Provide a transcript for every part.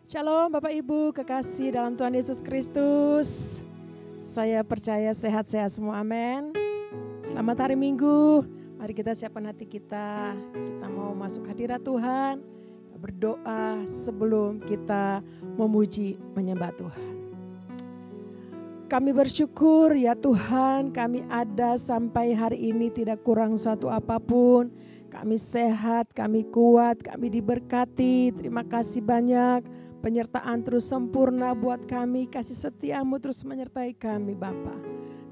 Shalom Bapak Ibu kekasih dalam Tuhan Yesus Kristus. Saya percaya sehat-sehat semua, amin. Selamat hari Minggu, mari kita siapkan hati kita. Kita mau masuk hadirat Tuhan, kita berdoa sebelum kita memuji menyembah Tuhan. Kami bersyukur ya Tuhan, kami ada sampai hari ini tidak kurang suatu apapun. Kami sehat, kami kuat, kami diberkati. Terima kasih banyak. Penyertaan terus sempurna buat kami, kasih setiamu terus menyertai kami Bapa.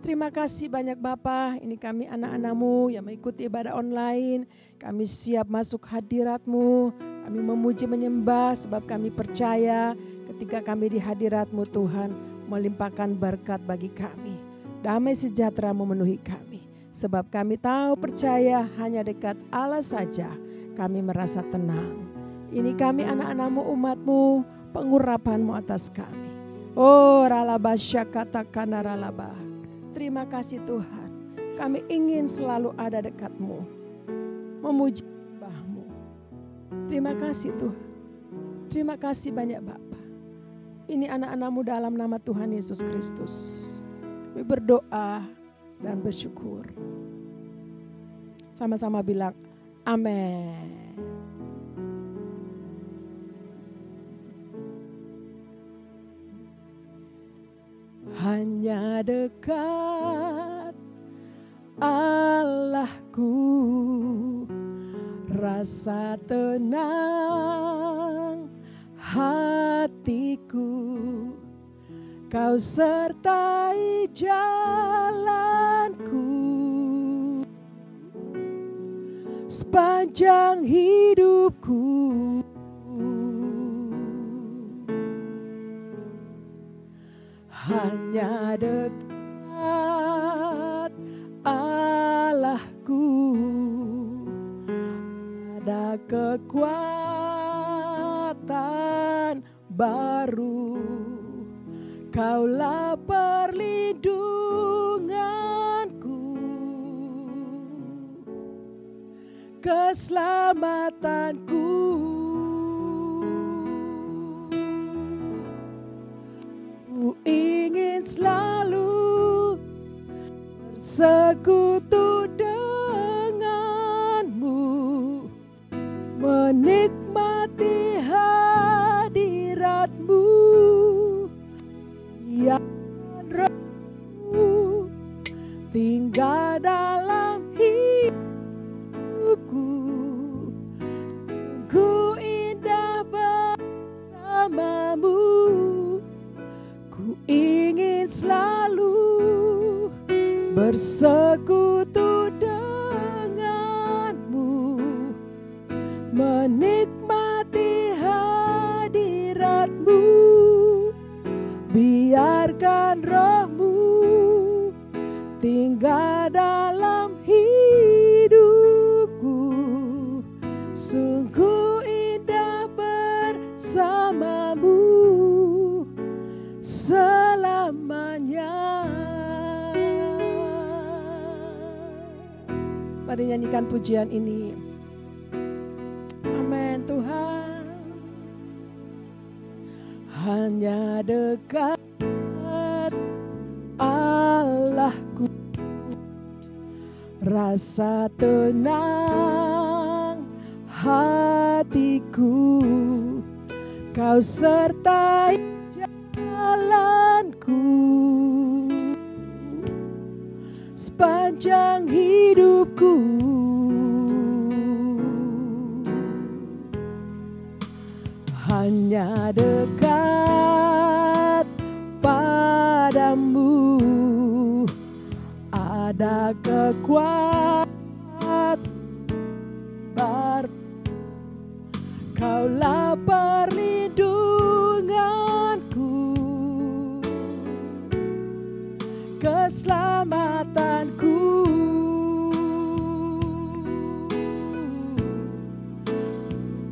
Terima kasih banyak Bapa, ini kami anak-anakmu yang mengikuti ibadah online. Kami siap masuk hadirat-Mu, kami memuji menyembah sebab kami percaya ketika kami di hadirat-Mu Tuhan melimpahkan berkat bagi kami. Damai sejahtera memenuhi kami, sebab kami tahu percaya hanya dekat Allah saja kami merasa tenang. Ini kami anak-anakmu umatmu, pengurapan-Mu atas kami. Oh ralaba syakatakana ralaba. Terima kasih Tuhan. Kami ingin selalu ada dekat-Mu. Memuji sembah-Mu. Terima kasih Tuhan. Terima kasih banyak Bapa. Ini anak-anak-Mu dalam nama Tuhan Yesus Kristus. Kami berdoa dan bersyukur. Sama-sama bilang amin. Hanya dekat Allahku, rasa tenang hatiku. Kau sertai jalanku sepanjang hidupku. Hanya dekat Allahku, ada kekuatan baru. Kaulah perlindunganku, keselamatanku. Ku ingin selalu bersekutu denganmu, menikmati hadiratmu, yang rohmu tinggal dalam hidupku. Ku indah bersamamu. Ku ingin selalu bersekutu denganmu, menikmati hadiratmu. Biarkan rohmu tinggal dalam hidupku. Sungguh indah bersamamu selamanya. Mari nyanyikan pujian ini. Amin Tuhan. Hanya dekat Allahku, rasa tenang hatiku. Kau sertai jalanku sepanjang hidupku. Hanya dekat padamu, ada kekuatan baru. Kaulah perlindunganku, keselamatanku.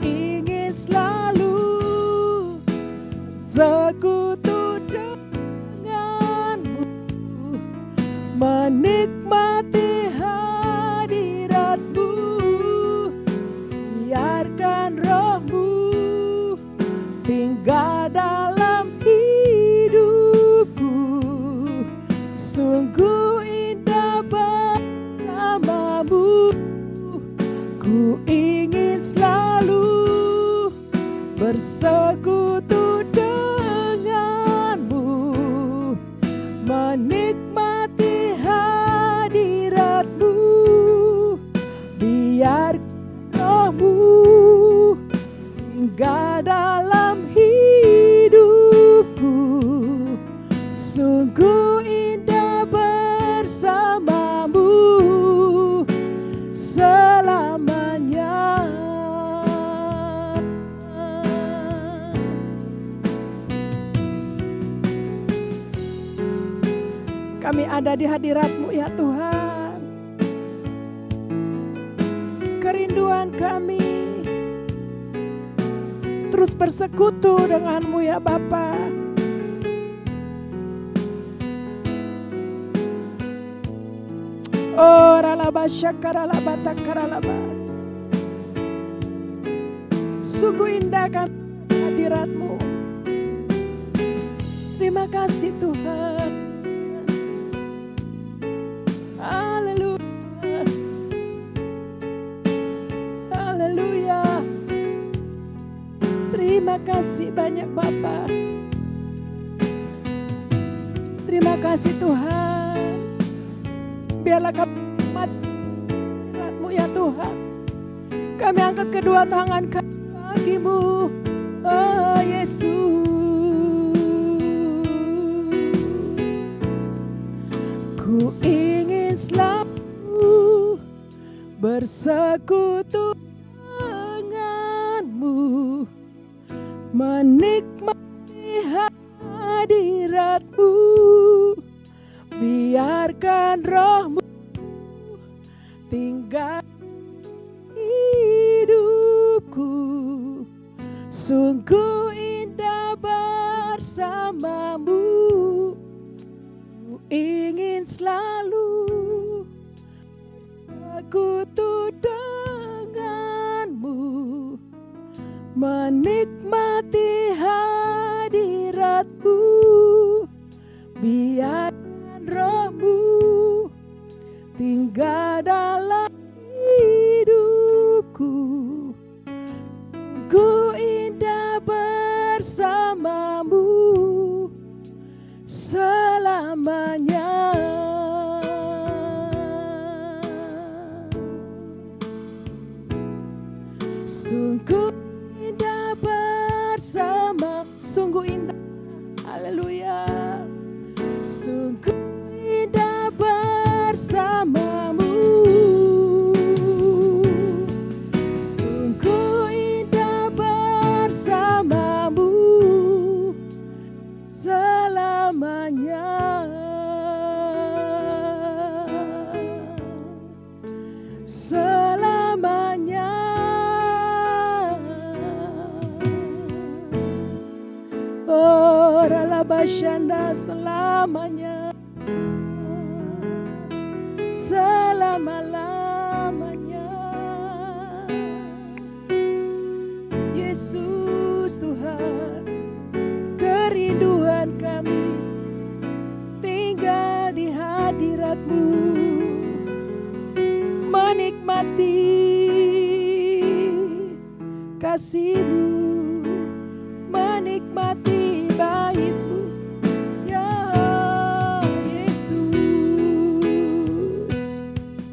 Ingin selalu sekutu denganmu, menikmati hadiratmu. Biarkan rohmu tinggal bersekutu denganmu, menikmati hadiratmu, biar rohmu tinggal dalam hidupku. Sungguh indah bersamamu selamanya. Kami ada di hadirat-Mu ya Tuhan. Kerinduan kami terus bersekutu dengan-Mu ya Bapa. Oh ralaba syakaralaba takaralaba. Sungguh indah kami di hadirat-Mu. Terima kasih Tuhan. Haleluya. Haleluya. Terima kasih banyak Bapa. Terima kasih Tuhan. Biarlah kami hadirat-Mu ya Tuhan. Kami angkat kedua tangan kami bagi-Mu, oh Yesus. Ku ingin selalu bersekutu denganmu, menikmati hadirat-Mu, biarkan roh-Mu tinggal hidupku. Sungguh indah bersamamu. Ku ingin selalu bersekutu denganmu, menikmati hadirat-Mu, biarkan roh-Mu tinggal dalam hidupku. Ku indah bersamamu selamanya. Sungguh indah bersama, sungguh indah, haleluya. Sungguh indah bersamamu. Sungguh indah bersamamu selamanya. Selamanya. Oh ralabasyanda selamanya. Selama-lamanya. Yesus Tuhan, kerinduan kami tinggal di hadirat-Mu, menikmati kasih-Mu, menikmati bait-Mu ya Yesus.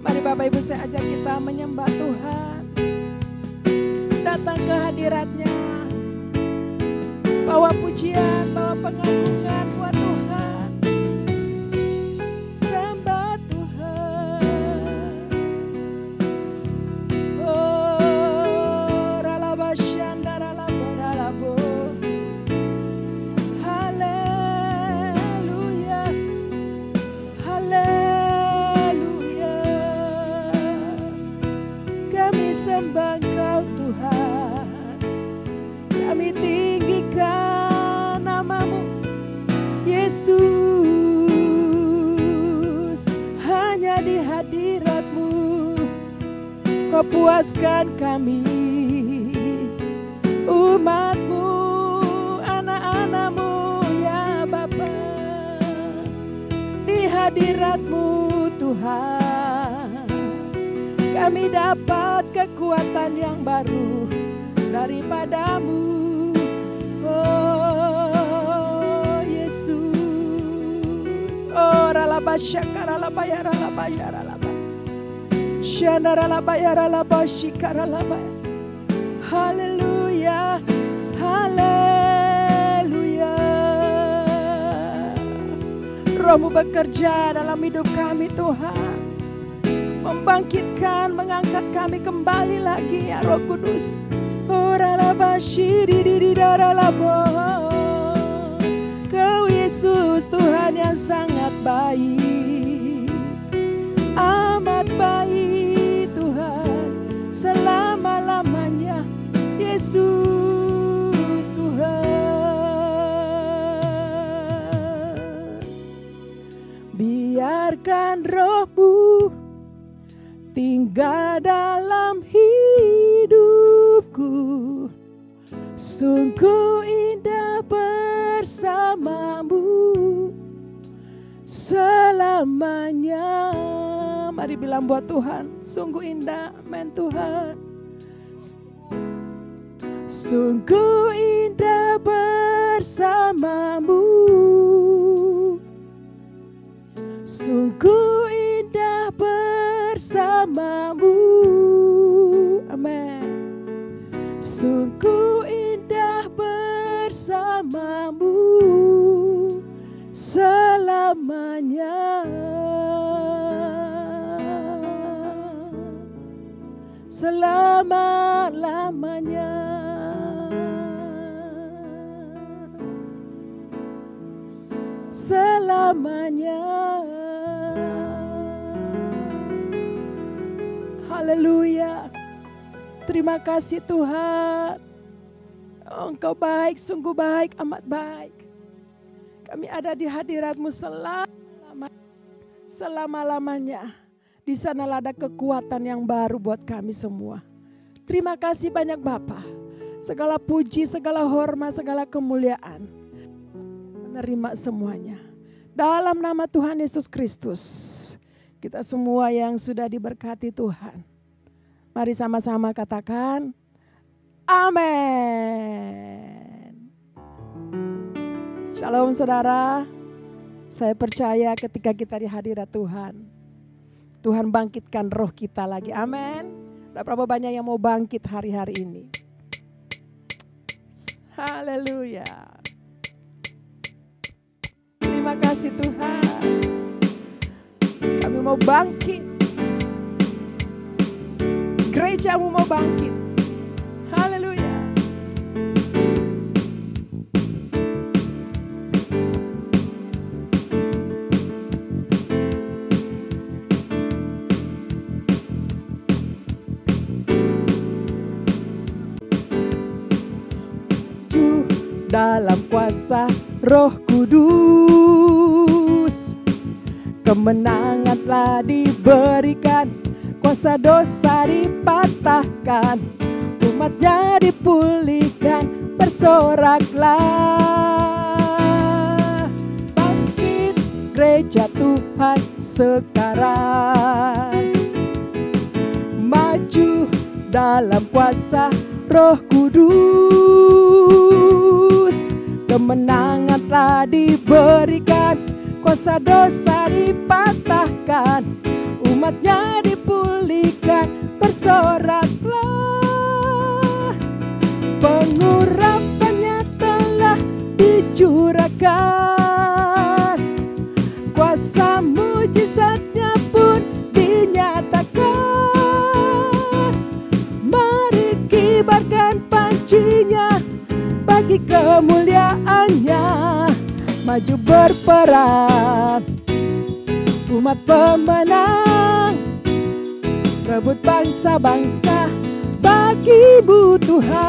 Mari Bapak Ibu saya ajak kita menyembah Tuhan, datang ke hadirat-Nya, bawa pujian, bawa pengagungan buat Tuhan. Sembah Tuhan. Oh ralabasyanda ralabaralabo. Haleluya. Haleluya. Kami sembah Engkau Tuhan. Kami tinggikan nama-Mu Yesus. Hanya di hadirat-Mu Kau puaskan kami, umat-Mu, anak-anak-Mu ya Bapa. Di hadirat-Mu Tuhan, kami dapat kekuatan yang baru daripada-Mu. laba syakara laba yara laba yara laba. Shandara laba yara laba shikara laba. Haleluya. Haleluya. Roh-Mu bekerja dalam hidup kami Tuhan. Membangkitkan, mengangkat kami kembali lagi ya Roh Kudus. Kau Yesus Tuhan yang sangat baik, amat baik Tuhan, selama-lamanya Yesus Tuhan. Biarkan Roh-Mu tinggal dalam hidupku, sungguh indah bersamamu selamanya. Mari bilang buat Tuhan, sungguh indah, amin Tuhan. Sungguh indah bersamamu, sungguh indah bersamamu, amin. Sungguh indah bersamamu selamanya, selama-lamanya. Selamanya. Haleluya. Terima kasih Tuhan. Oh, Engkau baik, sungguh baik, amat baik. Kami ada di hadirat-Mu selama-lamanya. Di sanalah ada kekuatan yang baru buat kami semua. Terima kasih banyak Bapa. Segala puji, segala hormat, segala kemuliaan. Menerima semuanya. Dalam nama Tuhan Yesus Kristus. Kita semua yang sudah diberkati Tuhan. Mari sama-sama katakan, amin. Shalom saudara. Saya percaya ketika kita di hadirat Tuhan, Tuhan bangkitkan roh kita lagi. Amin. Ada berapa banyak yang mau bangkit hari-hari ini? Haleluya. Terima kasih Tuhan. Kami mau bangkit. Gerejamu mau bangkit. Haleluya. Dalam kuasa Roh Kudus, kemenangan telah diberikan, kuasa dosa dipatahkan, umatnya dipulihkan, bersoraklah. Bangkit gereja Tuhan sekarang, maju dalam kuasa Roh Kudus, kemenangan telah diberikan, kuasa dosa dipatahkan, umatnya dipulihkan, bersoraklah. Pengurapannya telah dicurahkan, kuasa mujizatnya pun dinyatakan. Mari kibarkan pancinya bagi kemuliaannya, maju berperang, umat pemenang, rebut bangsa-bangsa bagi-Mu Tuhan.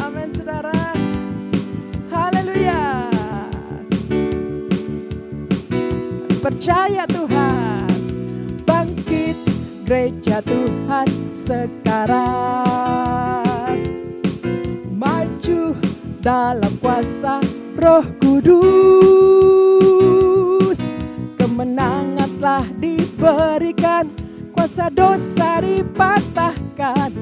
Amin saudara. Haleluya. Percaya Tuhan. Bangkit gereja Tuhan sekarang, maju dalam kuasa Roh Kudus, kemenangan telah diberikan, kuasa dosa dipatahkan,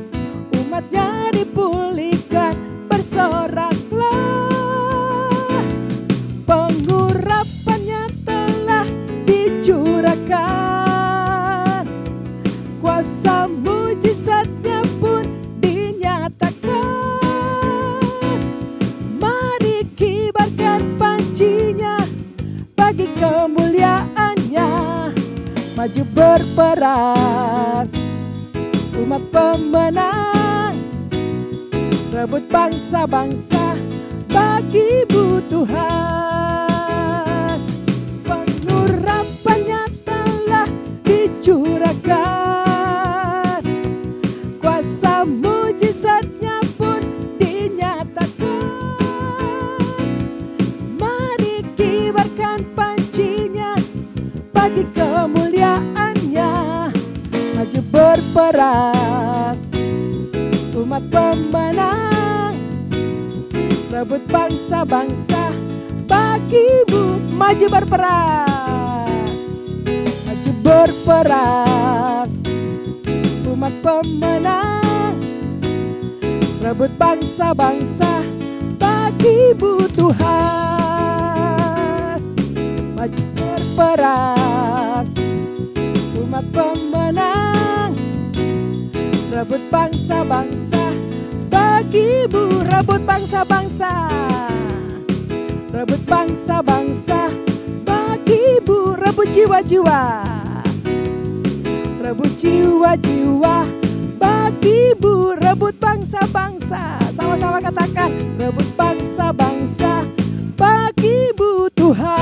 umatnya dipulihkan, bersoraklah. kuasa mujizatnya pun dinyatakan. Mari kibarkan pancinya bagi kemuliaannya. Maju berperang, umat pemenang, rebut bangsa-bangsa bagi-Mu Tuhan. Pengurapannya telah dicurahkan, kuasa mujizatnya pun dinyatakan. Mari kibarkan pancinya bagi kemuliaannya. Maju berperang, umat pemenang, rebut bangsa-bangsa bagi-Mu. Maju berperang, maju berperang, umat pemenang, rebut bangsa-bangsa bagi-Mu Tuhan. Maju berperang, umat pemenang, rebut bangsa-bangsa bagi-Mu. Rebut bangsa-bangsa, rebut bangsa-bangsa bagi-Mu. Rebut jiwa-jiwa, rebut jiwa-jiwa bagi-Mu. Rebut bangsa-bangsa, sama-sama katakan, rebut bangsa-bangsa bagi-Mu Tuhan.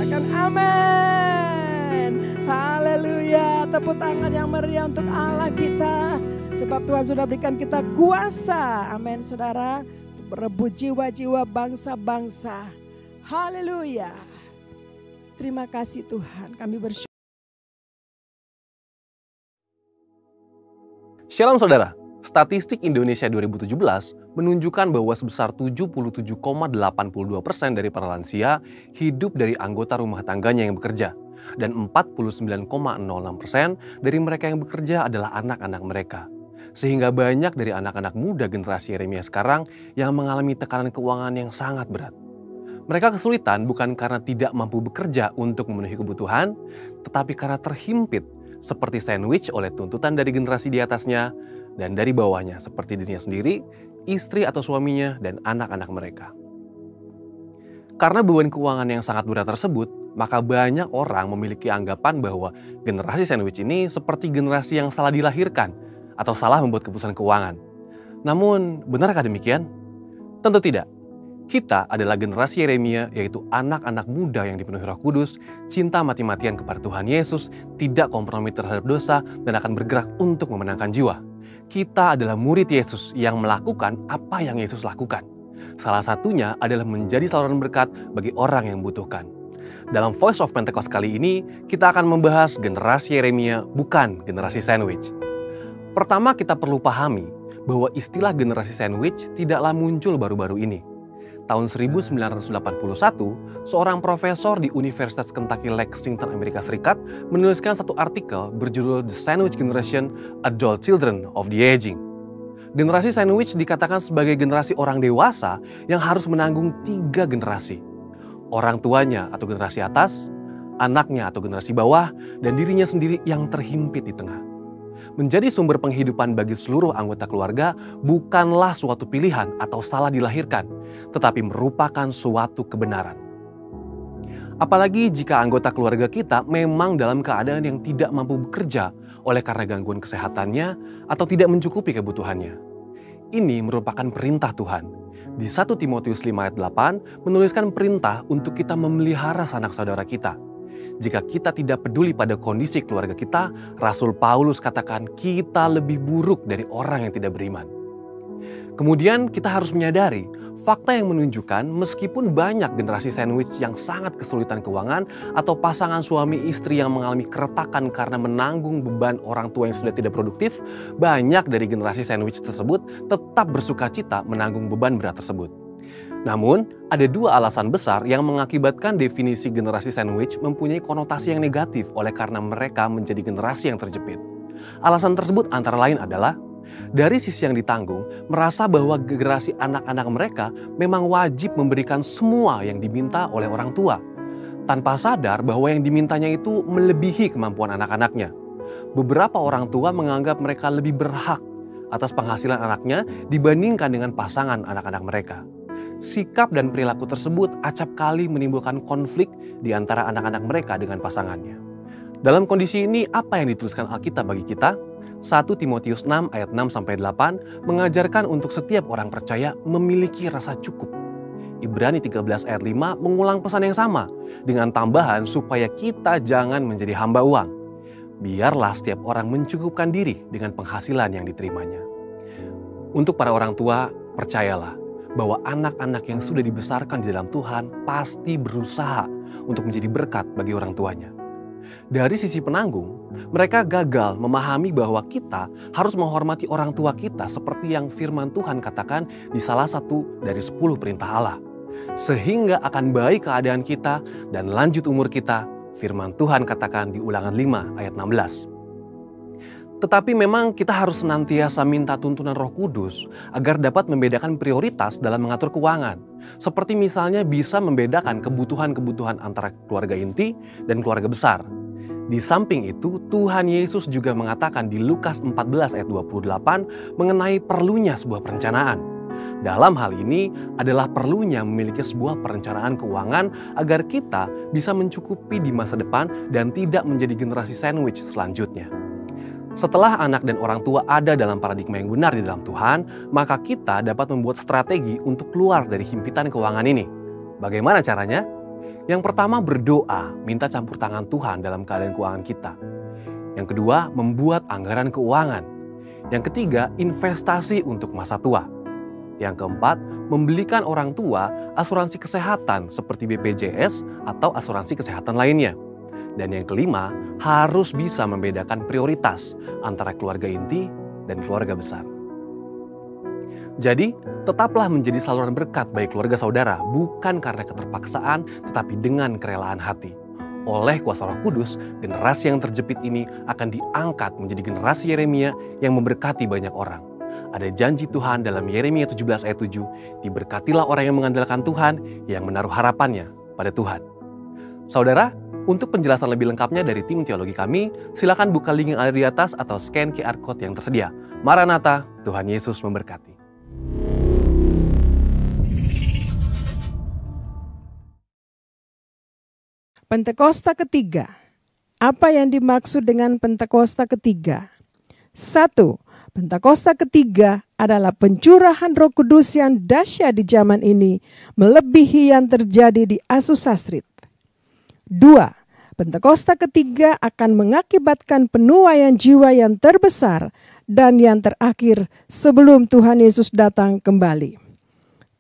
Katakan amin. Haleluya. Tepuk tangan yang meriah untuk Allah kita. Sebab Tuhan sudah berikan kita kuasa. Amin saudara. Untuk merebut jiwa-jiwa bangsa-bangsa. Haleluya. Terima kasih Tuhan. Kami bersyukur. Shalom saudara. Statistik Indonesia 2017 menunjukkan bahwa sebesar 77,82% dari para lansia hidup dari anggota rumah tangganya yang bekerja. Dan 49,06% dari mereka yang bekerja adalah anak-anak mereka. Sehingga banyak dari anak-anak muda generasi Yeremia sekarang yang mengalami tekanan keuangan yang sangat berat. Mereka kesulitan bukan karena tidak mampu bekerja untuk memenuhi kebutuhan, tetapi karena terhimpit seperti sandwich oleh tuntutan dari generasi di atasnya dan dari bawahnya seperti dirinya sendiri, istri atau suaminya, dan anak-anak mereka. Karena beban keuangan yang sangat berat tersebut, maka banyak orang memiliki anggapan bahwa generasi sandwich ini seperti generasi yang salah dilahirkan atau salah membuat keputusan keuangan. Namun, benarkah demikian? Tentu tidak. Kita adalah generasi Yeremia, yaitu anak-anak muda yang dipenuhi Roh Kudus, cinta mati-matian kepada Tuhan Yesus, tidak kompromi terhadap dosa, dan akan bergerak untuk memenangkan jiwa. Kita adalah murid Yesus yang melakukan apa yang Yesus lakukan. Salah satunya adalah menjadi saluran berkat bagi orang yang membutuhkan. Dalam Voice of Pentecost kali ini, kita akan membahas generasi Yeremia, bukan generasi sandwich. Pertama, kita perlu pahami bahwa istilah generasi sandwich tidaklah muncul baru-baru ini. Tahun 1981, seorang profesor di Universitas Kentucky Lexington, Amerika Serikat menuliskan satu artikel berjudul The Sandwich Generation, Adult Children of the Aging. Generasi sandwich dikatakan sebagai generasi orang dewasa yang harus menanggung 3 generasi. Orang tuanya atau generasi atas, anaknya atau generasi bawah, dan dirinya sendiri yang terhimpit di tengah. Menjadi sumber penghidupan bagi seluruh anggota keluarga bukanlah suatu pilihan atau salah dilahirkan, tetapi merupakan suatu kebenaran. Apalagi jika anggota keluarga kita memang dalam keadaan yang tidak mampu bekerja oleh karena gangguan kesehatannya atau tidak mencukupi kebutuhannya. Ini merupakan perintah Tuhan. Di 1 Timotius 5 ayat 8 menuliskan perintah untuk kita memelihara sanak saudara kita. Jika kita tidak peduli pada kondisi keluarga kita, Rasul Paulus katakan kita lebih buruk dari orang yang tidak beriman. Kemudian kita harus menyadari fakta yang menunjukkan meskipun banyak generasi sandwich yang sangat kesulitan keuangan atau pasangan suami istri yang mengalami keretakan karena menanggung beban orang tua yang sudah tidak produktif, banyak dari generasi sandwich tersebut tetap bersukacita menanggung beban berat tersebut. Namun, ada 2 alasan besar yang mengakibatkan definisi generasi sandwich mempunyai konotasi yang negatif oleh karena mereka menjadi generasi yang terjepit. Alasan tersebut antara lain adalah, dari sisi yang ditanggung, merasa bahwa generasi anak-anak mereka memang wajib memberikan semua yang diminta oleh orang tua. tanpa sadar bahwa yang dimintanya itu melebihi kemampuan anak-anaknya. Beberapa orang tua menganggap mereka lebih berhak atas penghasilan anaknya dibandingkan dengan pasangan anak-anak mereka. Sikap dan perilaku tersebut acap kali menimbulkan konflik di antara anak-anak mereka dengan pasangannya. Dalam kondisi ini, apa yang dituliskan Alkitab bagi kita? 1 Timotius 6 ayat 6-8 mengajarkan untuk setiap orang percaya memiliki rasa cukup. Ibrani 13 ayat 5 mengulang pesan yang sama dengan tambahan supaya kita jangan menjadi hamba uang. Biarlah setiap orang mencukupkan diri dengan penghasilan yang diterimanya. Untuk para orang tua, percayalah bahwa anak-anak yang sudah dibesarkan di dalam Tuhan pasti berusaha untuk menjadi berkat bagi orang tuanya. Dari sisi penanggung, mereka gagal memahami bahwa kita harus menghormati orang tua kita seperti yang firman Tuhan katakan di salah satu dari 10 perintah Allah. Sehingga akan baik keadaan kita dan lanjut umur kita, firman Tuhan katakan di Ulangan 5 ayat 16. Tetapi memang kita harus senantiasa minta tuntunan Roh Kudus agar dapat membedakan prioritas dalam mengatur keuangan. Seperti misalnya bisa membedakan kebutuhan-kebutuhan antara keluarga inti dan keluarga besar. Di samping itu, Tuhan Yesus juga mengatakan di Lukas 14 ayat 28 mengenai perlunya sebuah perencanaan. Dalam hal ini adalah perlunya memiliki sebuah perencanaan keuangan agar kita bisa mencukupi di masa depan dan tidak menjadi generasi sandwich selanjutnya. Setelah anak dan orang tua ada dalam paradigma yang benar di dalam Tuhan, maka kita dapat membuat strategi untuk keluar dari himpitan keuangan ini. Bagaimana caranya? Yang pertama, berdoa, minta campur tangan Tuhan dalam keadaan keuangan kita. Yang kedua, membuat anggaran keuangan. Yang ketiga, investasi untuk masa tua. Yang keempat, membelikan orang tua asuransi kesehatan seperti BPJS atau asuransi kesehatan lainnya. Dan yang kelima, harus bisa membedakan prioritas antara keluarga inti dan keluarga besar. Jadi, tetaplah menjadi saluran berkat bagi keluarga saudara, bukan karena keterpaksaan, tetapi dengan kerelaan hati. Oleh kuasa Roh Kudus, generasi yang terjepit ini akan diangkat menjadi generasi Yeremia yang memberkati banyak orang. Ada janji Tuhan dalam Yeremia 17 ayat 7, diberkatilah orang yang mengandalkan Tuhan, yang menaruh harapannya pada Tuhan. Saudara, untuk penjelasan lebih lengkapnya dari tim teologi kami, silakan buka link yang ada di atas atau scan QR Code yang tersedia. Maranatha, Tuhan Yesus memberkati. Pentakosta ketiga. Apa yang dimaksud dengan Pentakosta ketiga? 1. Pentakosta ketiga adalah pencurahan Roh Kudus yang dahsyat di zaman ini, melebihi yang terjadi di Azusa Street. 2. Pentakosta ketiga akan mengakibatkan penuaian jiwa yang terbesar dan yang terakhir sebelum Tuhan Yesus datang kembali.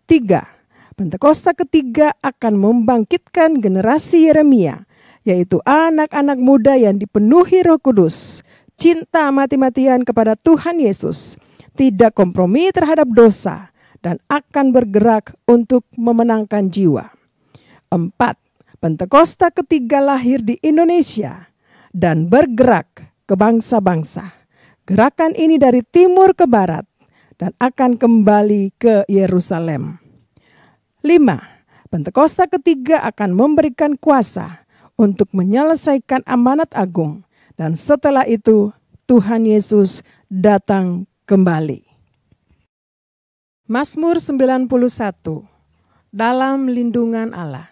3. Pentakosta ketiga akan membangkitkan generasi Yeremia, yaitu anak-anak muda yang dipenuhi Roh Kudus, cinta mati-matian kepada Tuhan Yesus, tidak kompromi terhadap dosa, dan akan bergerak untuk memenangkan jiwa. 4. Pentakosta ketiga lahir di Indonesia dan bergerak ke bangsa-bangsa. Gerakan ini dari timur ke barat dan akan kembali ke Yerusalem. 5. Pentakosta ketiga akan memberikan kuasa untuk menyelesaikan amanat agung, dan setelah itu Tuhan Yesus datang kembali. Mazmur 91. Dalam lindungan Allah.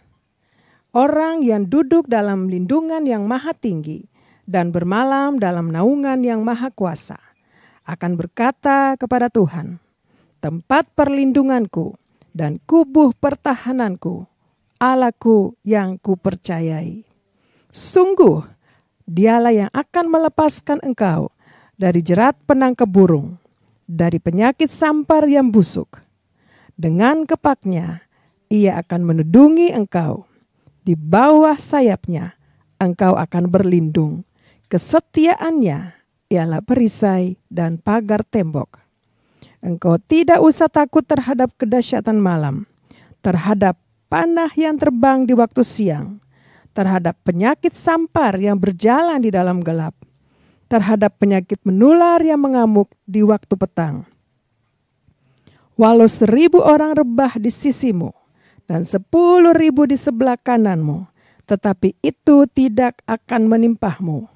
Orang yang duduk dalam lindungan yang maha tinggi dan bermalam dalam naungan yang maha kuasa akan berkata kepada Tuhan, tempat perlindunganku dan kubuh pertahananku, Allahku yang kupercayai. Sungguh, Dialah yang akan melepaskan engkau dari jerat penangkap burung, dari penyakit sampar yang busuk. Dengan kepaknya, Ia akan menudungi engkau. Di bawah sayapnya, engkau akan berlindung. Kesetiaannya ialah perisai dan pagar tembok. Engkau tidak usah takut terhadap kedahsyatan malam, terhadap panah yang terbang di waktu siang, terhadap penyakit sampar yang berjalan di dalam gelap, terhadap penyakit menular yang mengamuk di waktu petang. Walau 1.000 orang rebah di sisimu dan 10.000 di sebelah kananmu, tetapi itu tidak akan menimpahmu.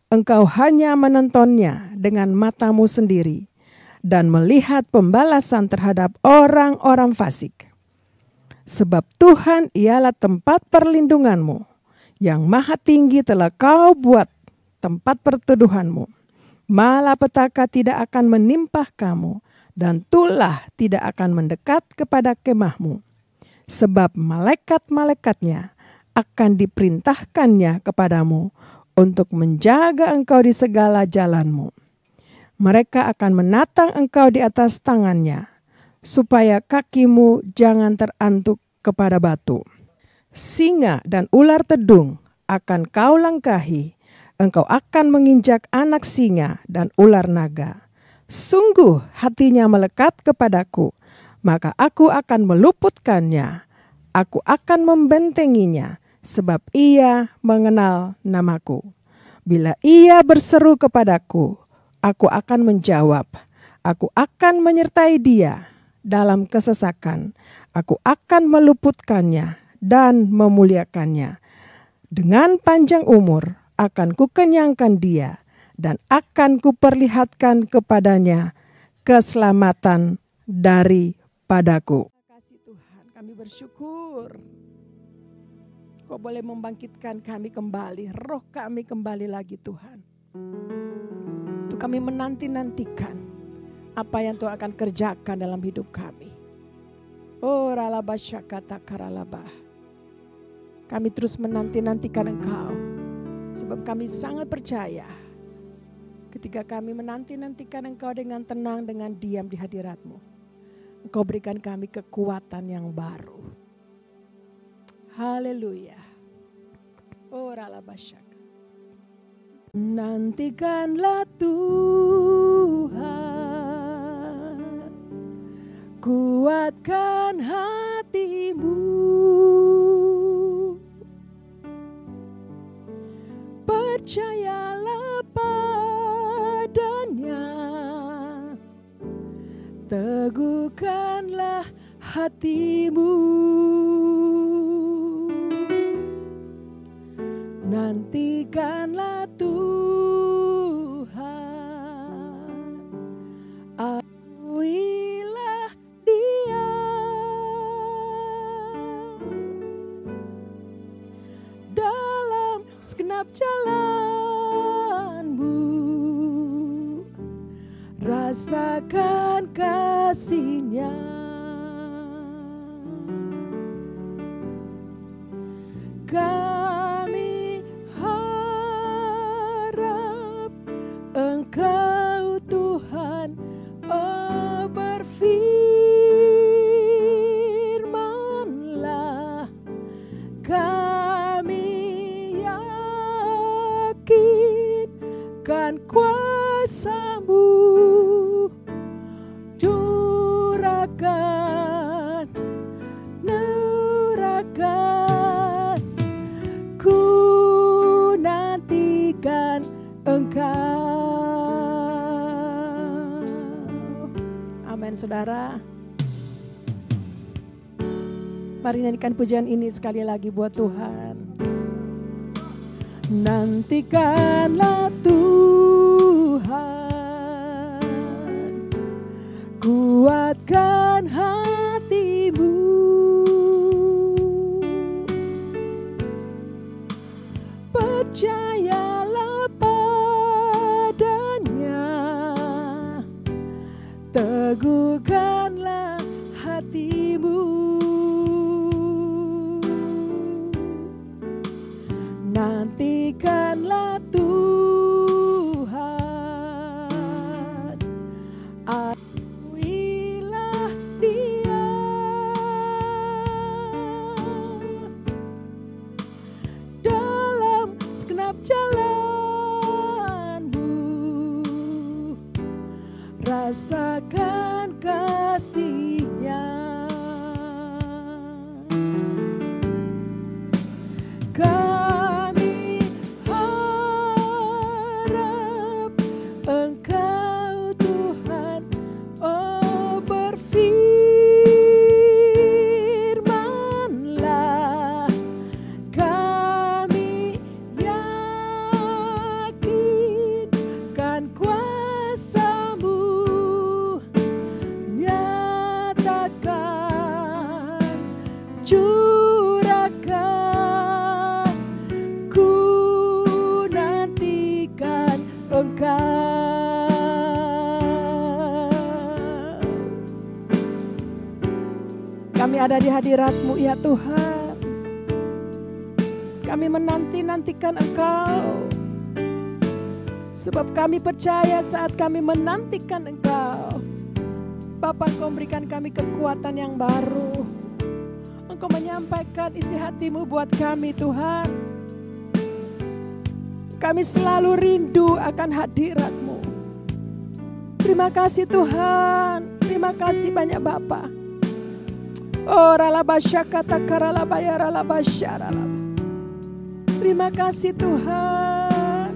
Engkau hanya menontonnya dengan matamu sendiri dan melihat pembalasan terhadap orang-orang fasik. Sebab Tuhan ialah tempat perlindunganmu, yang maha tinggi telah kau buat tempat perteduhanmu. Malapetaka tidak akan menimpah kamu, dan tulah tidak akan mendekat kepada kemahmu. Sebab malaikat-malaikatnya akan diperintahkannya kepadamu untuk menjaga engkau di segala jalanmu. Mereka akan menatang engkau di atas tangannya, supaya kakimu jangan terantuk kepada batu. Singa dan ular tedung akan kau langkahi, engkau akan menginjak anak singa dan ular naga. Sungguh hatinya melekat kepadaku, maka aku akan meluputkannya. Aku akan membentenginya, sebab ia mengenal namaku. Bila ia berseru kepadaku, aku akan menjawab. Aku akan menyertai dia dalam kesesakan. Aku akan meluputkannya dan memuliakannya. Dengan panjang umur akan kukenyangkan dia, dan akan kuperlihatkan kepadanya keselamatan daripadaku. Terima kasih Tuhan, kami bersyukur. Kau boleh membangkitkan kami kembali, roh kami kembali lagi Tuhan. Untuk kami menanti-nantikan apa yang Tuhan akan kerjakan dalam hidup kami. Oh ralaba syakata karalaba. Kami terus menanti-nantikan Engkau. Sebab kami sangat percaya ketika kami menanti-nantikan Engkau dengan tenang, dengan diam di hadirat-Mu, Engkau berikan kami kekuatan yang baru. Haleluya. Ora la basyaka. Nantikanlah Tuhan, kuatkan hatimu, percayalah padanya, teguhkanlah hatimu. Nantikanlah Tuhan, akuilah Dia. Dalam segenap jalanmu, rasakan kasih-Nya. Kami harap Engkau Tuhan, oh berfirman-Lah. Kami yakinkan kuasa-Mu, curahkan, nurahkan, ku nantikan Engkau. Amin saudara. Mari nyanyikan pujian ini sekali lagi buat Tuhan. Nantikanlah Tuhan, kuatkan hatimu, percayalah padanya, teguhkanlah hatimu. Nantikanlah Tuhan, akuilah Dia. Dalam segenap jalanmu, rasakan kasih-Nya. Kami harap Engkau Tuhan, oh berfirman-Lah. Kami ada di hadirat-Mu ya Tuhan. Kami menanti-nantikan Engkau. Sebab kami percaya saat kami menantikan Engkau, Bapa, Engkau memberikan kami kekuatan yang baru. Engkau menyampaikan isi hati-Mu buat kami Tuhan. Kami selalu rindu akan hadirat-Mu. Terima kasih Tuhan. Terima kasih banyak Bapa. Oh ralabasyakata karalabaya ralabasyaralaba. Terima kasih Tuhan.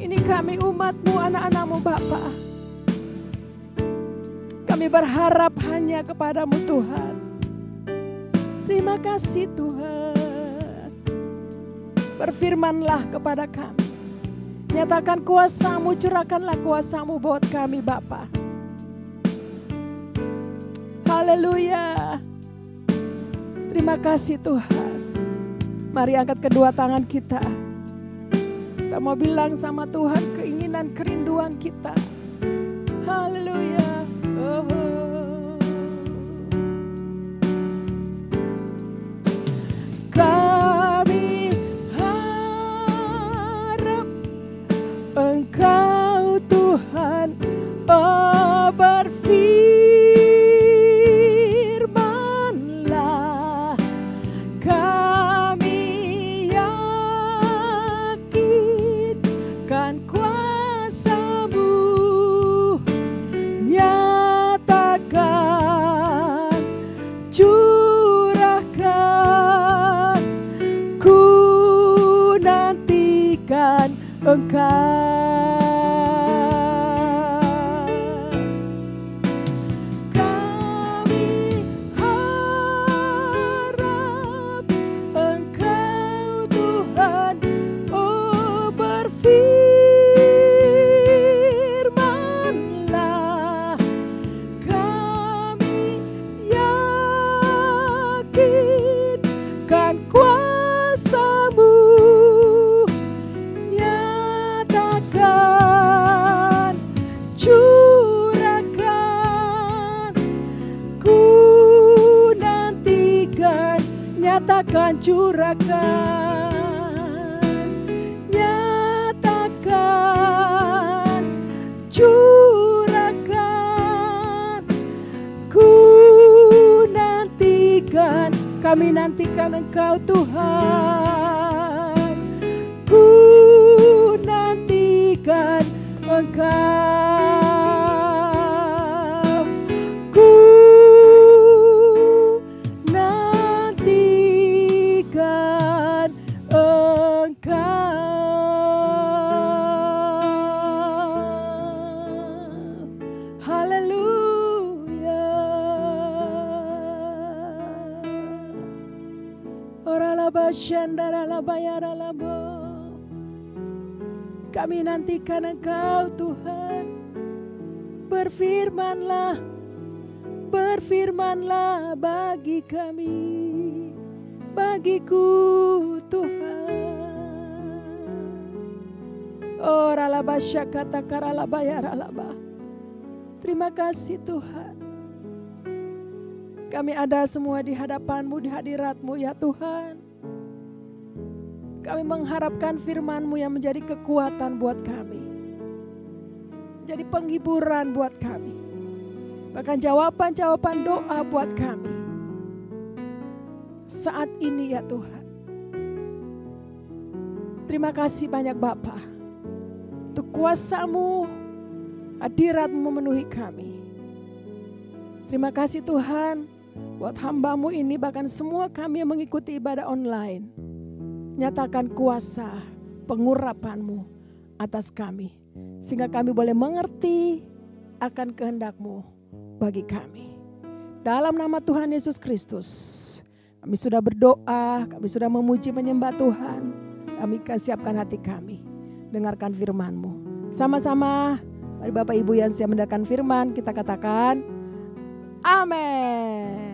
Ini kami umat-Mu, anak-anak-Mu Bapa. Kami berharap hanya kepada-Mu Tuhan. Terima kasih Tuhan. Berfirmanlah kepada kami. Nyatakan kuasa-Mu, curahkanlah kuasa-Mu buat kami Bapa. Haleluya. Terima kasih Tuhan. Mari angkat kedua tangan kita. Kita mau bilang sama Tuhan keinginan kerinduan kita. Haleluya. Oh. Kami harap Engkau Tuhan, oh berfirman-Lah. Kami yakinkan kuasa-Mu, nyatakan, curahkan, ku nantikan Engkau. Kami harap Engkau Tuhan, oh berfirman-Lah. Kami yakinkan kuasa-Mu, nyatakan, curahkan, ku nantikan. Nyatakan, curahkan, nyatakan, curahkan, ku nantikan. Kami nantikan Engkau Tuhan. Ku nantikan Engkau. Ku nantikan Engkau. Haleluya. Oralaba shandaralaba yaralabo. Kami nantikan Engkau Tuhan. Berfirman-Lah, berfirman-Lah bagi kami, bagiku Tuhan. Oh ralaba syakata karalaba yaralaba. Terima kasih Tuhan. Kami ada semua di hadapan-Mu, di hadirat-Mu ya Tuhan. Kami mengharapkan firman-Mu yang menjadi kekuatan buat kami. Menjadi penghiburan buat kami. Bahkan jawaban-jawaban doa buat kami. Saat ini ya Tuhan. Terima kasih banyak Bapa. Untuk kuasa-Mu, hadirat-Mu memenuhi kami. Terima kasih Tuhan. Buat hamba-Mu ini, bahkan semua kami yang mengikuti ibadah online. Nyatakan kuasa pengurapan-Mu atas kami. Sehingga kami boleh mengerti akan kehendak-Mu bagi kami. Dalam nama Tuhan Yesus Kristus, kami sudah berdoa, kami sudah memuji menyembah Tuhan. Kami siapkan hati kami, dengarkan firman-Mu. Sama-sama, mari Bapak Ibu yang siap mendengarkan firman, kita katakan, amin.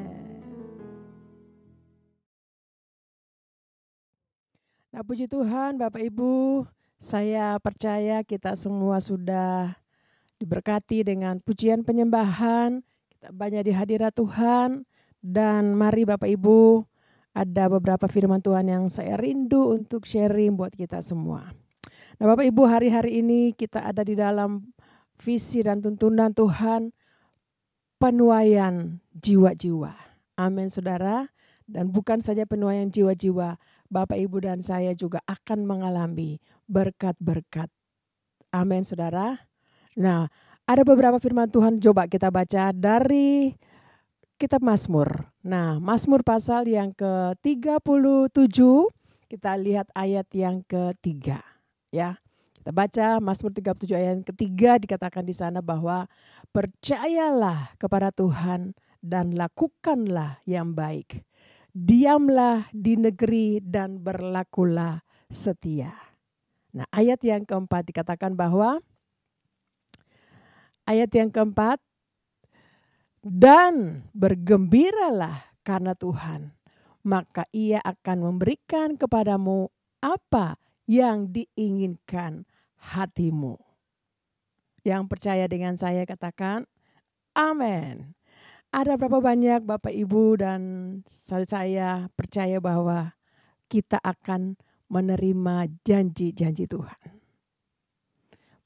Nah puji Tuhan Bapak Ibu, saya percaya kita semua sudah diberkati dengan pujian penyembahan. Kita kita banyak di hadirat Tuhan. Dan mari Bapak Ibu, ada beberapa firman Tuhan yang saya rindu untuk sharing buat kita semua. Nah Bapak Ibu, hari-hari ini kita ada di dalam visi dan tuntunan Tuhan, penuaian jiwa-jiwa. Amin saudara. Dan bukan saja penuaian jiwa-jiwa, Bapak Ibu dan saya juga akan mengalami berkat-berkat. Amin saudara. Nah, ada beberapa firman Tuhan, coba kita baca dari kitab Mazmur. Nah, Mazmur pasal yang ke-37, kita lihat ayat yang ketiga. Ya, kita baca Mazmur 37 ayat yang ketiga, dikatakan di sana bahwa percayalah kepada Tuhan dan lakukanlah yang baik. Diamlah di negeri dan berlakulah setia. Nah, ayat yang keempat dikatakan bahwa ayat yang keempat, dan bergembiralah karena Tuhan, maka Ia akan memberikan kepadamu apa yang diinginkan hatimu. Yang percaya dengan saya katakan, amin. Ada berapa banyak Bapak Ibu dan saya percaya bahwa kita akan menerima janji-janji Tuhan.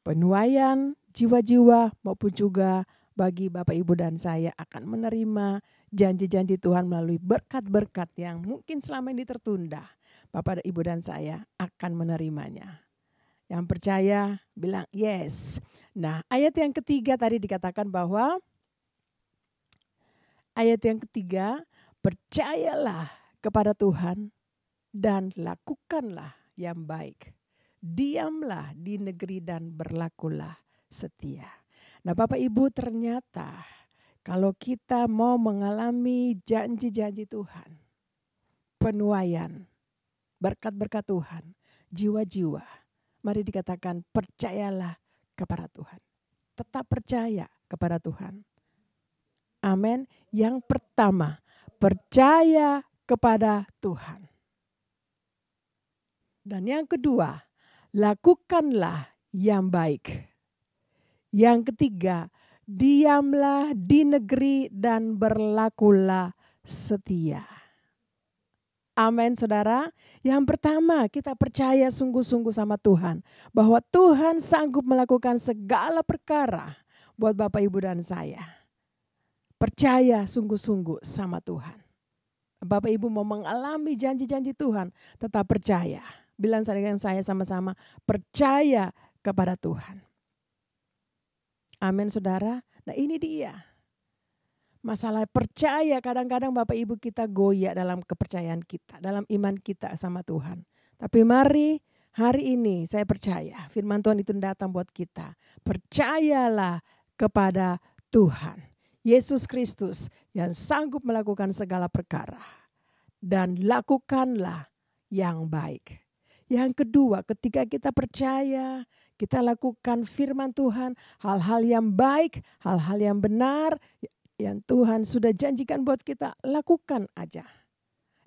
Penuaian jiwa-jiwa maupun juga bagi Bapak Ibu dan saya akan menerima janji-janji Tuhan melalui berkat-berkat yang mungkin selama ini tertunda. Bapak Ibu dan saya akan menerimanya. Yang percaya bilang yes. Nah, ayat yang ketiga tadi dikatakan bahwa percayalah kepada Tuhan dan lakukanlah yang baik. Diamlah di negeri dan berlakulah setia. Nah Bapak Ibu, ternyata kalau kita mau mengalami janji-janji Tuhan, penuaian, berkat-berkat Tuhan, jiwa-jiwa, mari dikatakan percayalah kepada Tuhan. Tetap percaya kepada Tuhan. Amin. Yang pertama, percaya kepada Tuhan. Dan yang kedua, lakukanlah yang baik. Yang ketiga, diamlah di negeri dan berlakulah setia. Amin saudara. Yang pertama, kita percaya sungguh-sungguh sama Tuhan. Bahwa Tuhan sanggup melakukan segala perkara buat Bapak Ibu dan saya. Percaya sungguh-sungguh sama Tuhan. Bapak Ibu mau mengalami janji-janji Tuhan, tetap percaya. Bilang dengan saya sama-sama, percaya kepada Tuhan. Amin saudara. Nah ini dia. Masalah percaya, kadang-kadang Bapak Ibu kita goyah dalam kepercayaan kita, dalam iman kita sama Tuhan. Tapi mari hari ini saya percaya firman Tuhan itu datang buat kita. Percayalah kepada Tuhan. Yesus Kristus yang sanggup melakukan segala perkara. Dan lakukanlah yang baik. Yang kedua, ketika kita percaya, kita lakukan firman Tuhan, hal-hal yang baik, hal-hal yang benar, yang Tuhan sudah janjikan buat kita, lakukan aja.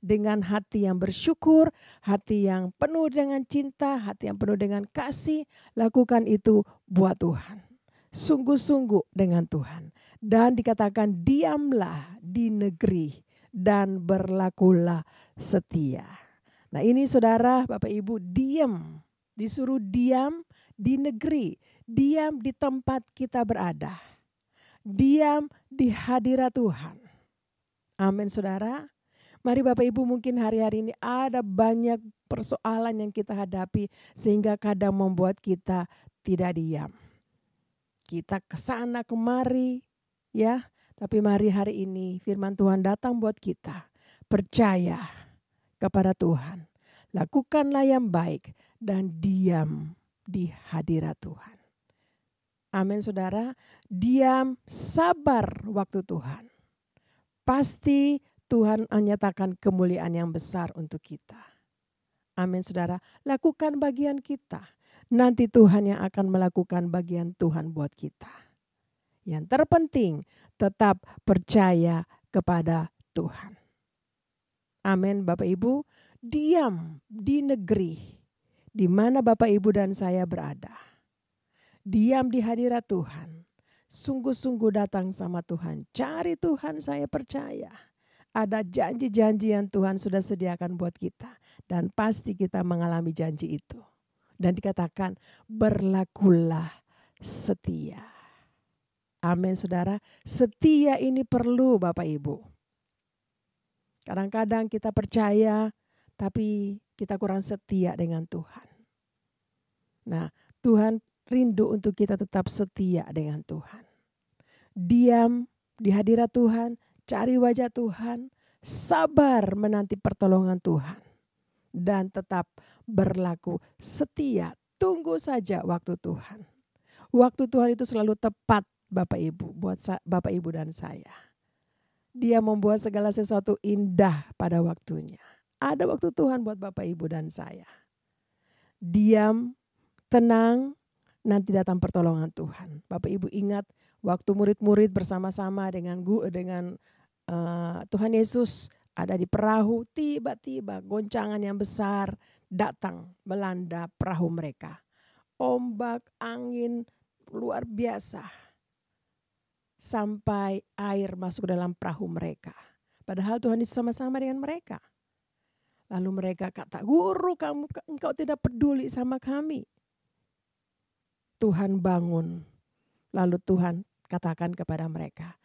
Dengan hati yang bersyukur, hati yang penuh dengan cinta, hati yang penuh dengan kasih, lakukan itu buat Tuhan. Sungguh-sungguh dengan Tuhan. Dan dikatakan diamlah di negeri dan berlakulah setia. Nah ini saudara, Bapak Ibu, diam. Disuruh diam di negeri. Diam di tempat kita berada. Diam di hadirat Tuhan. Amin saudara. Mari Bapak Ibu, mungkin hari-hari ini ada banyak persoalan yang kita hadapi. Sehingga kadang membuat kita tidak diam. Kita kesana kemari ya. Tapi mari hari ini firman Tuhan datang buat kita. Percaya kepada Tuhan. Lakukanlah yang baik dan diam di hadirat Tuhan. Amin saudara. Diam, sabar waktu Tuhan. Pasti Tuhan menyatakan kemuliaan yang besar untuk kita. Amin saudara. Lakukan bagian kita. Nanti Tuhan yang akan melakukan bagian Tuhan buat kita. Yang terpenting tetap percaya kepada Tuhan. Amin Bapak Ibu, diam di negeri di mana Bapak Ibu dan saya berada. Diam di hadirat Tuhan. sungguh-sungguh datang sama Tuhan. Cari Tuhan, saya percaya. Ada janji-janji yang Tuhan sudah sediakan buat kita. Dan pasti kita mengalami janji itu. Dan dikatakan berlakulah setia. Amin saudara. Setia ini perlu Bapak Ibu. Kadang-kadang kita percaya tapi kita kurang setia dengan Tuhan. Nah, Tuhan rindu untuk kita tetap setia dengan Tuhan. Diam di hadirat Tuhan, cari wajah Tuhan, sabar menanti pertolongan Tuhan. Dan tetap berlaku setia, tunggu saja waktu Tuhan. Waktu Tuhan itu selalu tepat Bapak Ibu, buat Bapak Ibu dan saya. Dia membuat segala sesuatu indah pada waktunya. Ada waktu Tuhan buat Bapak Ibu dan saya. Diam, tenang, nanti datang pertolongan Tuhan. Bapak Ibu ingat waktu murid-murid bersama-sama dengan Tuhan Yesus ada di perahu, tiba-tiba goncangan yang besar datang melanda perahu mereka. Ombak, angin luar biasa. Sampai air masuk dalam perahu mereka. Padahal Tuhan Yesus sama-sama dengan mereka. Lalu mereka kata, "Guru, engkau tidak peduli sama kami." Tuhan bangun. Lalu Tuhan katakan kepada mereka,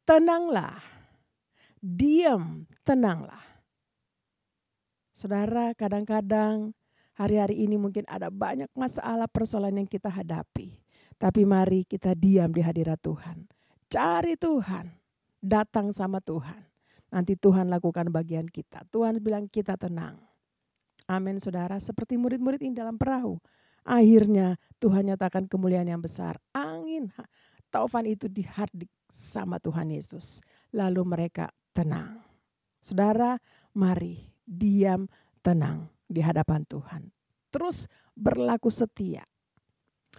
"Tenanglah, diam, tenanglah." Saudara, kadang-kadang hari-hari ini mungkin ada banyak masalah persoalan yang kita hadapi. Tapi mari kita diam di hadirat Tuhan. Cari Tuhan, datang sama Tuhan. Nanti Tuhan lakukan bagian kita. Tuhan bilang kita tenang. Amin saudara, seperti murid-murid ini dalam perahu. Akhirnya Tuhan nyatakan kemuliaan yang besar. Angin, taufan itu dihardik sama Tuhan Yesus. Lalu mereka tenang. Saudara, mari diam tenang di hadapan Tuhan. Terus berlaku setia.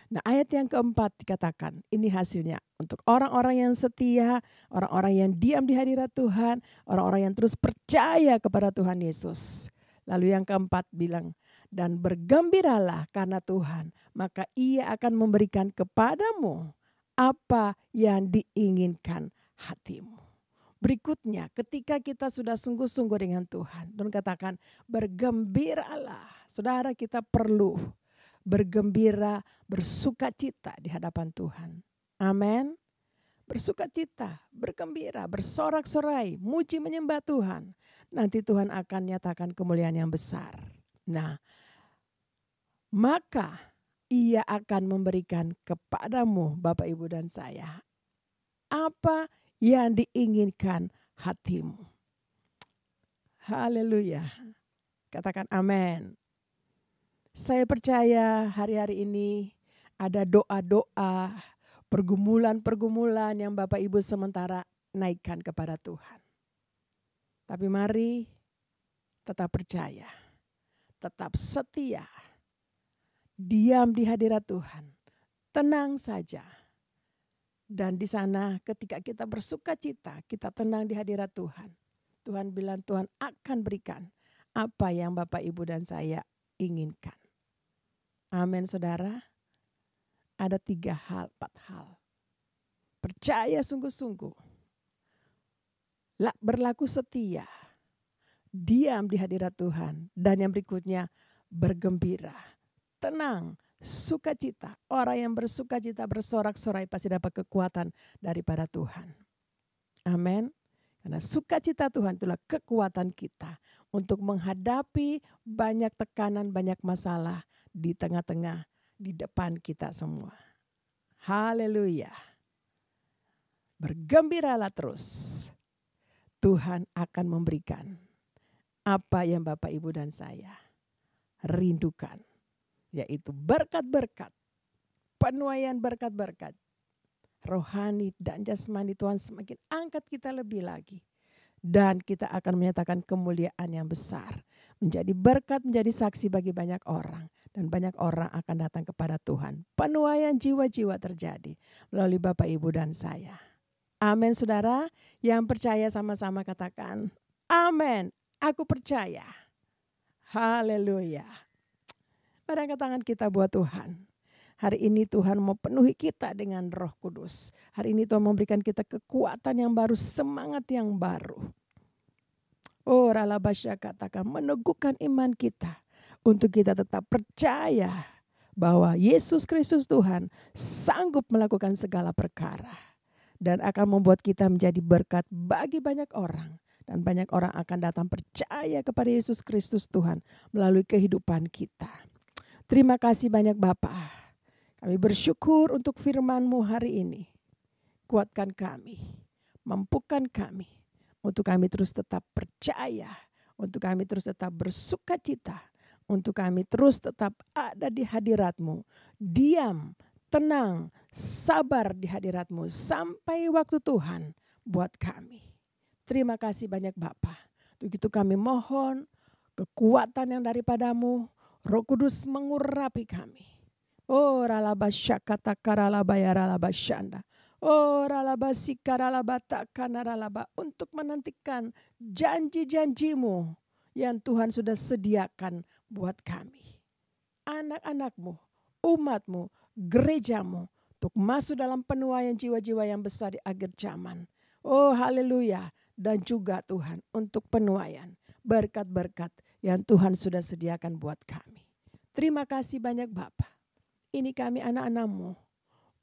Nah, ayat yang keempat dikatakan, ini hasilnya untuk orang-orang yang setia, orang-orang yang diam di hadirat Tuhan, orang-orang yang terus percaya kepada Tuhan Yesus. Lalu yang keempat bilang, dan bergembiralah karena Tuhan, maka Ia akan memberikan kepadamu apa yang diinginkan hatimu. Berikutnya, ketika kita sudah sungguh-sungguh dengan Tuhan, dan katakan bergembiralah. Saudara, kita perlu bergembira, bersukacita di hadapan Tuhan. Amin. Bersukacita, bergembira, bersorak-sorai, muji menyembah Tuhan. Nanti Tuhan akan nyatakan kemuliaan yang besar. Nah, maka Ia akan memberikan kepadamu, Bapak, Ibu, dan saya, apa yang diinginkan hatimu. Haleluya. Katakan amin. Saya percaya hari-hari ini ada doa-doa, pergumulan-pergumulan yang Bapak Ibu sementara naikkan kepada Tuhan. Tapi mari tetap percaya, tetap setia, diam di hadirat Tuhan, tenang saja. Dan di sana ketika kita bersukacita, kita tenang di hadirat Tuhan. Tuhan bilang Tuhan akan berikan apa yang Bapak, Ibu, dan saya inginkan. Amin saudara. Ada 3 hal, 4 hal. Percaya sungguh-sungguh. Berlaku setia. Diam di hadirat Tuhan. Dan yang berikutnya bergembira. Tenang, sukacita. Orang yang bersukacita, bersorak-sorai pasti dapat kekuatan daripada Tuhan. Amin. Karena sukacita Tuhan itulah kekuatan kita untuk menghadapi banyak tekanan, banyak masalah di tengah-tengah, di depan kita semua. Haleluya. Bergembiralah terus. Tuhan akan memberikan apa yang Bapak, Ibu, dan saya rindukan. Yaitu berkat-berkat, penuaian berkat-berkat. Rohani dan jasmani Tuhan semakin angkat kita lebih lagi. Dan kita akan menyatakan kemuliaan yang besar. Menjadi berkat, menjadi saksi bagi banyak orang. Dan banyak orang akan datang kepada Tuhan. Penuaian jiwa-jiwa terjadi melalui Bapak, Ibu, dan saya. Amin saudara. Yang percaya sama-sama katakan, amin. Aku percaya. Haleluya. Mari angkat tangan kita buat Tuhan. Hari ini Tuhan mau penuhi kita dengan Roh Kudus. Hari ini Tuhan memberikan kita kekuatan yang baru, semangat yang baru. Oh, ralabasya katakan meneguhkan iman kita untuk kita tetap percaya bahwa Yesus Kristus Tuhan sanggup melakukan segala perkara dan akan membuat kita menjadi berkat bagi banyak orang. Dan banyak orang akan datang percaya kepada Yesus Kristus Tuhan melalui kehidupan kita. Terima kasih banyak Bapa. Kami bersyukur untuk firman-Mu hari ini. Kuatkan kami, mampukan kami, untuk kami terus tetap percaya, untuk kami terus tetap bersukacita, untuk kami terus tetap ada di hadirat-Mu. Diam, tenang, sabar di hadirat-Mu sampai waktu Tuhan buat kami. Terima kasih banyak Bapa. Untuk itu kami mohon kekuatan yang daripada-Mu, Roh Kudus mengurapi kami. Oh ralabasyakata karalabaya ralabasyanda. Oh ralabasika ralabataka naralaba. Untuk menantikan janji-janji-Mu yang Tuhan sudah sediakan buat kami. Anak-anak-Mu, umat-Mu, gereja-Mu. Untuk masuk dalam penuaian jiwa-jiwa yang besar di akhir zaman. Oh haleluya. Dan juga Tuhan untuk penuaian berkat-berkat yang Tuhan sudah sediakan buat kami. Terima kasih banyak Bapa. Ini kami anak-anak-Mu,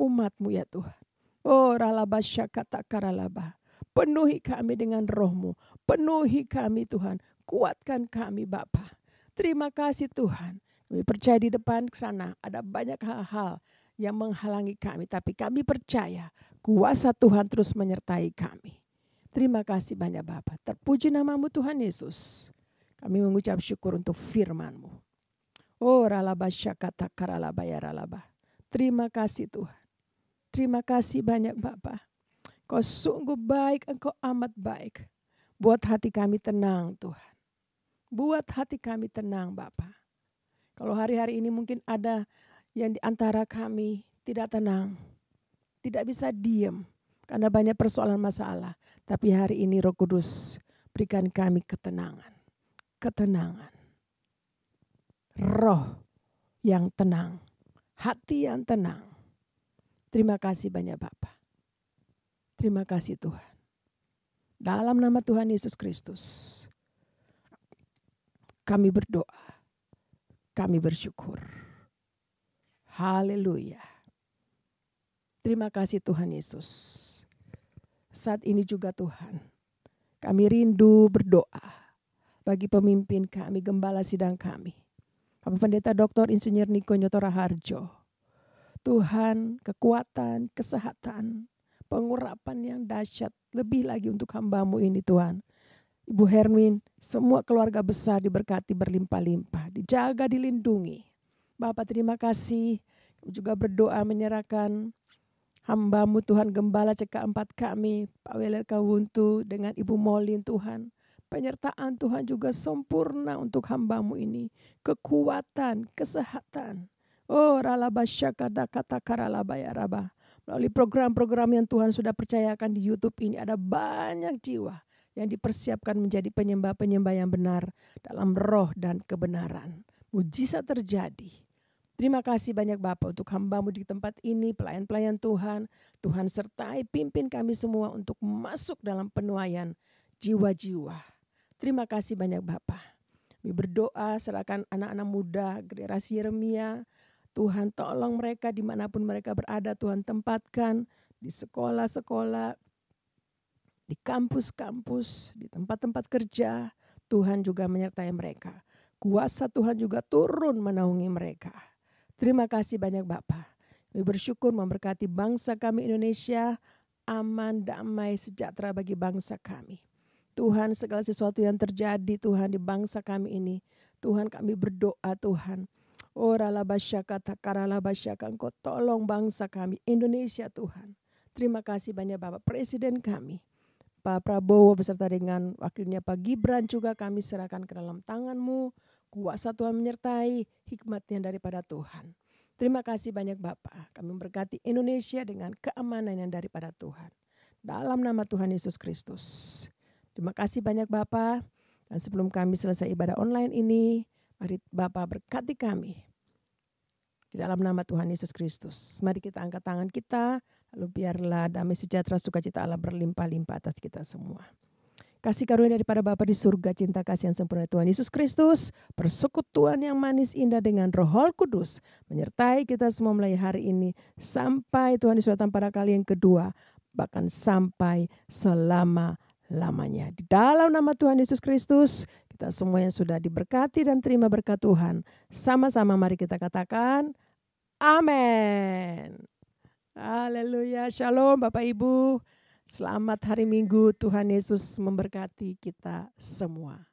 umat-Mu ya Tuhan. Oh ralabasyakata karalaba. Penuhi kami dengan Roh-Mu. Penuhi kami Tuhan. Kuatkan kami Bapa. Terima kasih Tuhan. Kami percaya di depan sana ada banyak hal-hal yang menghalangi kami. Tapi kami percaya kuasa Tuhan terus menyertai kami. Terima kasih banyak Bapa. Terpuji nama-Mu Tuhan Yesus. Kami mengucap syukur untuk firman-Mu. Oh ralabasyakata karalabaya ralaba. Terima kasih Tuhan. Terima kasih banyak Bapa. Kau sungguh baik, Engkau amat baik. Buat hati kami tenang Tuhan. Buat hati kami tenang Bapa. Kalau hari-hari ini mungkin ada yang di antara kami tidak tenang. Tidak bisa diam. Karena banyak persoalan masalah. Tapi hari ini Roh Kudus berikan kami ketenangan. Ketenangan. Roh yang tenang. Hati yang tenang. Terima kasih banyak Bapa. Terima kasih Tuhan. Dalam nama Tuhan Yesus Kristus. Kami berdoa. Kami bersyukur. Haleluya. Terima kasih Tuhan Yesus. Saat ini juga Tuhan, kami rindu berdoa bagi pemimpin kami, gembala sidang kami. Bapak Pendeta Dr. Insinyur Niko Nyotora Harjo. Tuhan, kekuatan, kesehatan, pengurapan yang dahsyat, lebih lagi untuk hamba-Mu ini Tuhan. Ibu Hermin, semua keluarga besar diberkati berlimpah-limpah, dijaga, dilindungi. Bapak terima kasih, juga berdoa menyerahkan hamba-Mu Tuhan Gembala CK4 kami, Pak Weler Kawuntu dengan Ibu Molin Tuhan. Penyertaan Tuhan juga sempurna untuk hamba-Mu ini. Kekuatan, kesehatan. Oh ralabasyakata kata karalabaya raba. Melalui program-program yang Tuhan sudah percayakan di YouTube ini ada banyak jiwa yang dipersiapkan menjadi penyembah-penyembah yang benar dalam roh dan kebenaran. Mujizat terjadi. Terima kasih banyak Bapak untuk hamba-Mu di tempat ini, pelayan-pelayan Tuhan. Tuhan sertai pimpin kami semua untuk masuk dalam penuaian jiwa-jiwa. Terima kasih banyak Bapak. Kami berdoa serahkan anak-anak muda, generasi Yeremia. Tuhan tolong mereka dimanapun mereka berada, Tuhan tempatkan di sekolah-sekolah, di kampus-kampus, di tempat-tempat kerja. Tuhan juga menyertai mereka. Kuasa Tuhan juga turun menaungi mereka. Terima kasih banyak Bapak. Kami bersyukur memberkati bangsa kami Indonesia, aman, damai, sejahtera bagi bangsa kami. Tuhan segala sesuatu yang terjadi Tuhan di bangsa kami ini, Tuhan kami berdoa Tuhan. Oh ralabasyaka takaralabasyaka, Engkau tolong bangsa kami Indonesia Tuhan. Terima kasih banyak Bapak Presiden kami. Pak Prabowo beserta dengan wakilnya Pak Gibran juga kami serahkan ke dalam tangan-Mu. Kuasa Tuhan menyertai, hikmatnya daripada Tuhan. Terima kasih banyak Bapak. Kami memberkati Indonesia dengan keamanan yang daripada Tuhan. Dalam nama Tuhan Yesus Kristus. Terima kasih banyak Bapak. Dan sebelum kami selesai ibadah online ini, mari Bapak berkati kami. Di dalam nama Tuhan Yesus Kristus. Mari kita angkat tangan kita, lalu biarlah damai sejahtera sukacita Allah berlimpah-limpah atas kita semua. Kasih karunia daripada Bapa di surga, cinta kasih yang sempurna Tuhan Yesus Kristus, persekutuan yang manis indah dengan Roh Kudus menyertai kita semua mulai hari ini sampai Tuhan Yesus datang pada kali yang kedua, bahkan sampai selama-lamanya. Di dalam nama Tuhan Yesus Kristus, kita semua yang sudah diberkati dan terima berkat Tuhan, sama-sama mari kita katakan amin. Haleluya, shalom Bapak Ibu. Selamat hari Minggu, Tuhan Yesus memberkati kita semua.